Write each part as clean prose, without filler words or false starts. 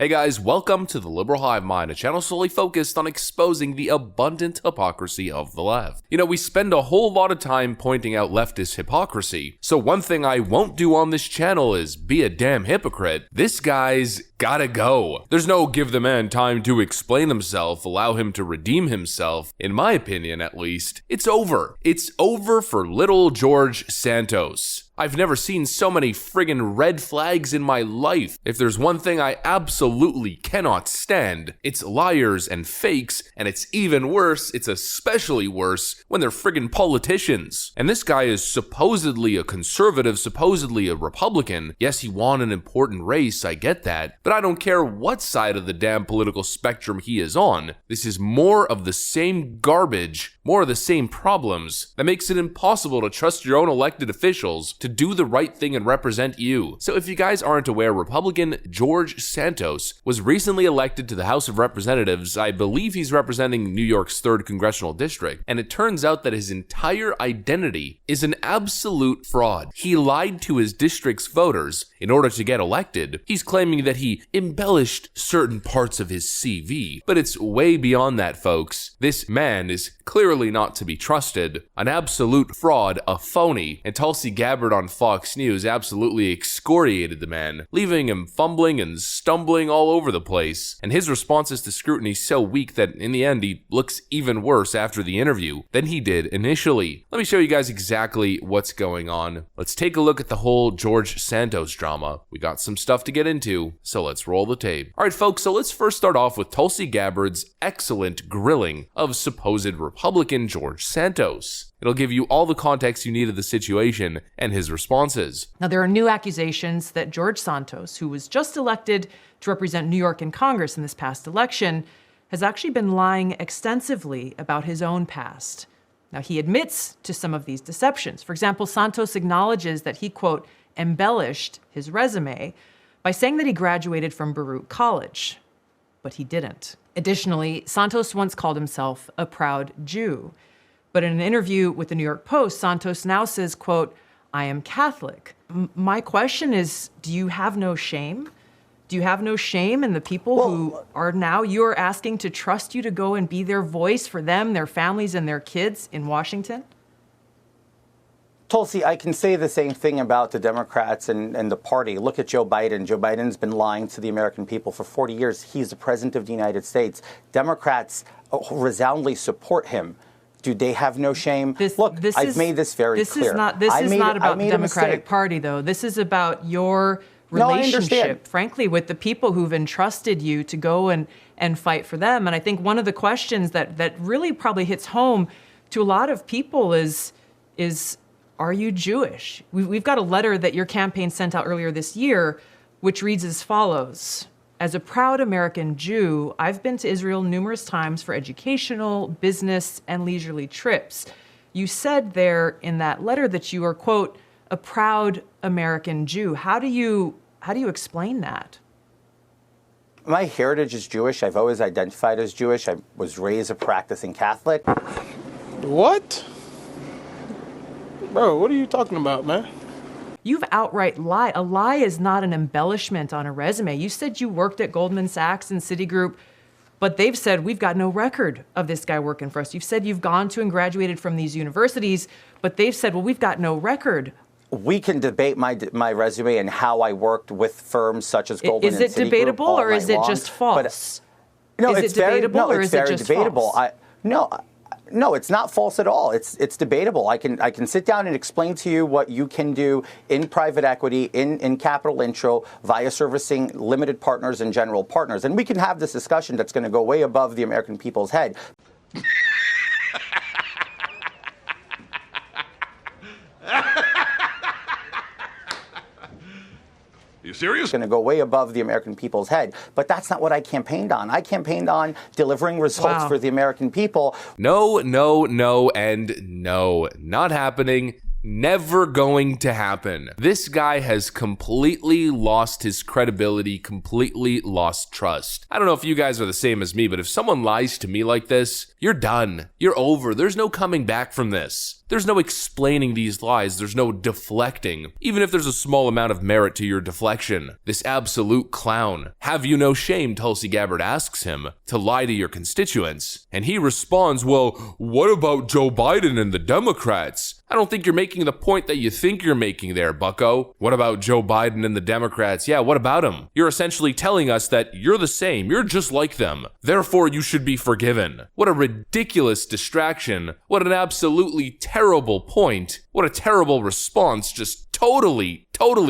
Hey guys, welcome to the Liberal Hive Mind, a channel solely focused on exposing the abundant hypocrisy of the left. You know, we spend a whole lot of time pointing out leftist hypocrisy, so one thing I won't do on this channel is be a damn hypocrite. This guy's gotta go. There's no give the man time to explain himself, allow him to redeem himself, in my opinion at least. It's over. It's over for little George Santos. I've never seen so many friggin' red flags in my life. If there's one thing I absolutely cannot stand, it's liars and fakes, and it's even worse, it's especially worse, when they're friggin' politicians. And this guy is supposedly a conservative, supposedly a Republican. Yes, he won an important race, I get that, but I don't care what side of the damn political spectrum he is on. This is more of the same garbage, more of the same problems, that makes it impossible to trust your own elected officials to do the right thing and represent you. So if you guys aren't aware, Republican George Santos was recently elected to the House of Representatives. I believe he's representing New York's 3rd Congressional District, and it turns out that his entire identity is an absolute fraud. He lied to his district's voters in order to get elected. He's claiming that he embellished certain parts of his CV, but it's way beyond that, folks. This man is clearly not to be trusted, an absolute fraud, a phony, and Tulsi Gabbard on Fox News absolutely excoriated the man, leaving him fumbling and stumbling all over the place. And his responses to scrutiny so weak that in the end he looks even worse after the interview than he did initially. Let me show you guys exactly what's going on. Let's take a look at the whole George Santos drama. We got some stuff to get into, so let's roll the tape. Alright folks, so let's first start off with Tulsi Gabbard's excellent grilling of supposed Republican George Santos. It'll give you all the context you need of the situation and his responses. Now, there are new accusations that George Santos, who was just elected to represent New York in Congress in this past election, has actually been lying extensively about his own past. Now, he admits to some of these deceptions. For example, Santos acknowledges that he, quote, embellished his resume by saying that he graduated from Baruch College, but he didn't. Additionally, Santos once called himself a proud Jew. But in an interview with the New York Post, Santos now says, quote, I am Catholic. My question is, do you have no shame? Do you have no shame in the people who are now, you're asking to trust you to go and be their voice for them, their families, and their kids in Washington? Tulsi, I can say the same thing about the Democrats and the party. Look at Joe Biden. Joe Biden's been lying to the American people for 40 years. He's the president of the United States. Democrats resoundingly support him. Do they have no shame? I've made this very clear. This is not about the Democratic Party, though. This is about your relationship, frankly, with the people who've entrusted you to go and fight for them. And I think one of the questions that really probably hits home to a lot of people is are you Jewish? We've got a letter that your campaign sent out earlier this year, which reads as follows. As a proud American Jew, I've been to Israel numerous times for educational, business, and leisurely trips. You said there in that letter that you are, quote, a proud American Jew. How do you explain that? My heritage is Jewish. I've always identified as Jewish. I was raised a practicing Catholic. What? Bro, what are you talking about, man? You've outright lied. A lie is not an embellishment on a resume. You said you worked at Goldman Sachs and Citigroup, but they've said we've got no record of this guy working for us. You've said you've gone to and graduated from these universities, but they've said, well, we've got no record. We can debate my resume and how I worked with firms such as Goldman and Citigroup. Is it debatable or is it just false? No, is it debatable or is it just false? No, it's not false at all. It's debatable. I can sit down and explain to you what you can do in private equity, in capital intro, via servicing limited partners and general partners. And we can have this discussion that's going to go way above the American people's head. You serious? Going to go way above the American people's head. But that's not what I campaigned on. I campaigned on delivering results for the American people. No, and no. Not happening. Never going to happen. This guy has completely lost his credibility, completely lost trust. I don't know if you guys are the same as me, but if someone lies to me like this, you're done. You're over. There's no coming back from this. There's no explaining these lies. There's no deflecting, even if there's a small amount of merit to your deflection. This absolute clown. Have you no shame, Tulsi Gabbard asks him, to lie to your constituents? And he responds, well, what about Joe Biden and the Democrats? I don't think you're making the point that you think you're making there, bucko. What about Joe Biden and the Democrats? Yeah, what about them? You're essentially telling us that you're the same. You're just like them. Therefore, you should be forgiven. What a ridiculous distraction. What an absolutely terrible point. What a terrible response. Just totally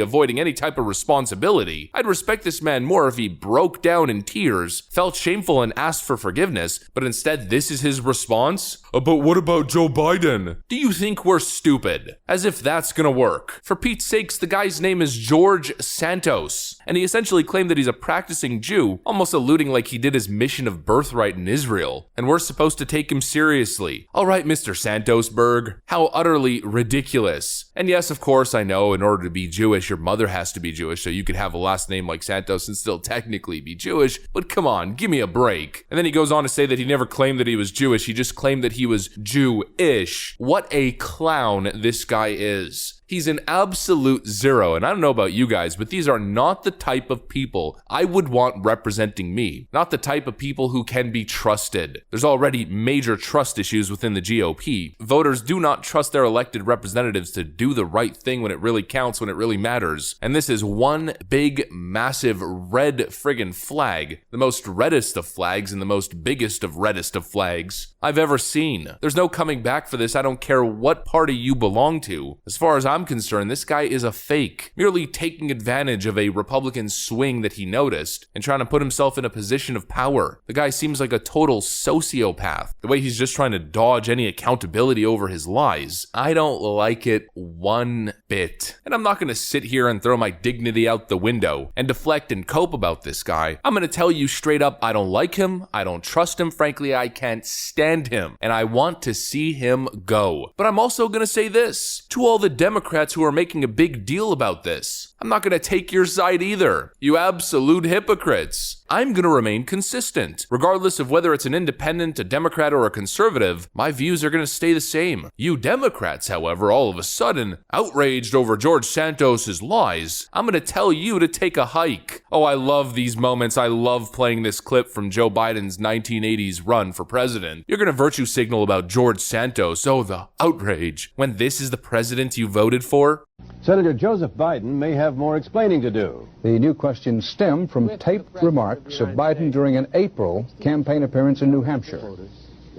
avoiding any type of responsibility. I'd respect this man more if he broke down in tears, felt shameful and asked for forgiveness, but instead this is his response? But what about Joe Biden? Do you think we're stupid? As if that's gonna work. For Pete's sakes, the guy's name is George Santos, and he essentially claimed that he's a practicing Jew, almost alluding like he did his mission of birthright in Israel, and we're supposed to take him seriously. Alright, Mr. Santosberg, how utterly ridiculous. And yes, of course, I know in order to be Jewish, your mother has to be Jewish, so you could have a last name like Santos and still technically be Jewish, but come on, give me a break. And then he goes on to say that he never claimed that he was Jewish, he just claimed that he was Jewish. What a clown this guy is. He's an absolute zero, and I don't know about you guys, but these are not the type of people I would want representing me. Not the type of people who can be trusted. There's already major trust issues within the GOP. Voters do not trust their elected representatives to do the right thing when it really counts, when it really matters. And this is one big, massive red friggin' flag. The most reddest of flags and the most biggest of reddest of flags I've ever seen. There's no coming back for this. I don't care what party you belong to. As far as I'm concerned, this guy is a fake, merely taking advantage of a Republican swing that he noticed and trying to put himself in a position of power. The guy seems like a total sociopath. The way he's just trying to dodge any accountability over his lies. I don't like it one bit. And I'm not going to sit here and throw my dignity out the window and deflect and cope about this guy. I'm going to tell you straight up, I don't like him. I don't trust him. Frankly, I can't stand him. And I want to see him go. But I'm also going to say this to all the Democrats who are making a big deal about this. I'm not going to take your side either. You absolute hypocrites. I'm going to remain consistent. Regardless of whether it's an independent, a Democrat, or a conservative, my views are going to stay the same. You Democrats, however, all of a sudden, outraged over George Santos's lies, I'm going to tell you to take a hike. Oh, I love these moments. I love playing this clip from Joe Biden's 1980s run for president. You're going to virtue signal about George Santos. Oh, the outrage. When this is the president you voted for? Senator Joseph Biden may have more explaining to do. The new questions stem from taped remarks of Biden during an April campaign appearance in New Hampshire.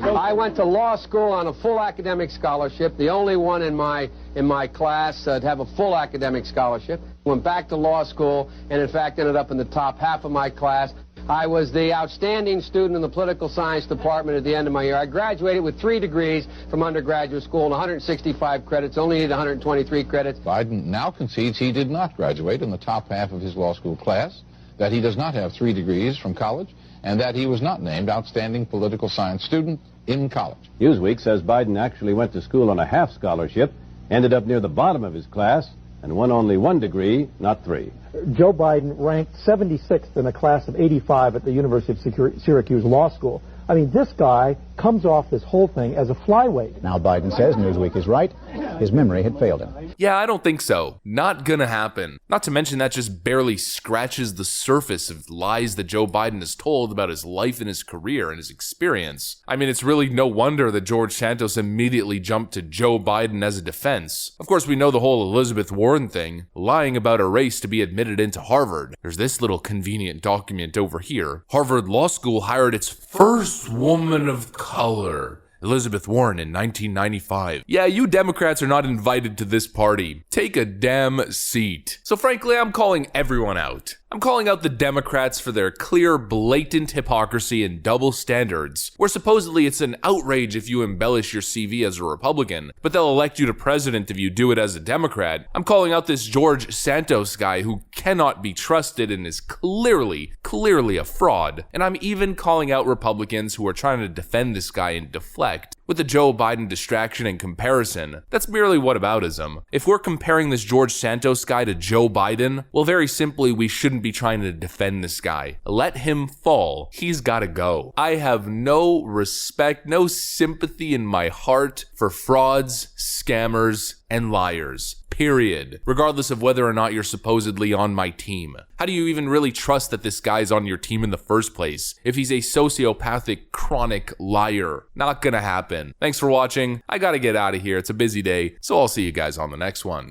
I went to law school on a full academic scholarship, the only one in my class to have a full academic scholarship. Went back to law school and in fact ended up in the top half of my class. I was the outstanding student in the political science department at the end of my year. I graduated with 3 degrees from undergraduate school and 165 credits, only needed 123 credits. Biden now concedes he did not graduate in the top half of his law school class, that he does not have 3 degrees from college, and that he was not named outstanding political science student in college. Newsweek says Biden actually went to school on a half scholarship, ended up near the bottom of his class, and won only 1 degree, not 3. Joe Biden ranked 76th in a class of 85 at the University of Syracuse Law School. I mean, this guy comes off this whole thing as a flyweight. Now Biden says Newsweek is right. His memory had failed him. Yeah, I don't think so. Not gonna happen. Not to mention that just barely scratches the surface of lies that Joe Biden has told about his life and his career and his experience. I mean, it's really no wonder that George Santos immediately jumped to Joe Biden as a defense. Of course, we know the whole Elizabeth Warren thing, lying about a race to be admitted into Harvard. There's this little convenient document over here. Harvard Law School hired its first woman of color, Elizabeth Warren, in 1995. Yeah, you Democrats are not invited to this party. Take a damn seat. So frankly, I'm calling everyone out. I'm calling out the Democrats for their clear, blatant hypocrisy and double standards, where supposedly it's an outrage if you embellish your CV as a Republican, but they'll elect you to president if you do it as a Democrat. I'm calling out this George Santos guy who cannot be trusted and is clearly a fraud. And I'm even calling out Republicans who are trying to defend this guy and deflect With the Joe Biden distraction and comparison, that's merely whataboutism. If we're comparing this George Santos guy to Joe Biden, well, very simply, we shouldn't be trying to defend this guy. Let him fall. He's gotta go. I have no respect, no sympathy in my heart for frauds, scammers, and liars. Period. Regardless of whether or not you're supposedly on my team. How do you even really trust that this guy's on your team in the first place if he's a sociopathic, chronic liar? Not gonna happen. Thanks for watching. I gotta get out of here. It's a busy day, so I'll see you guys on the next one.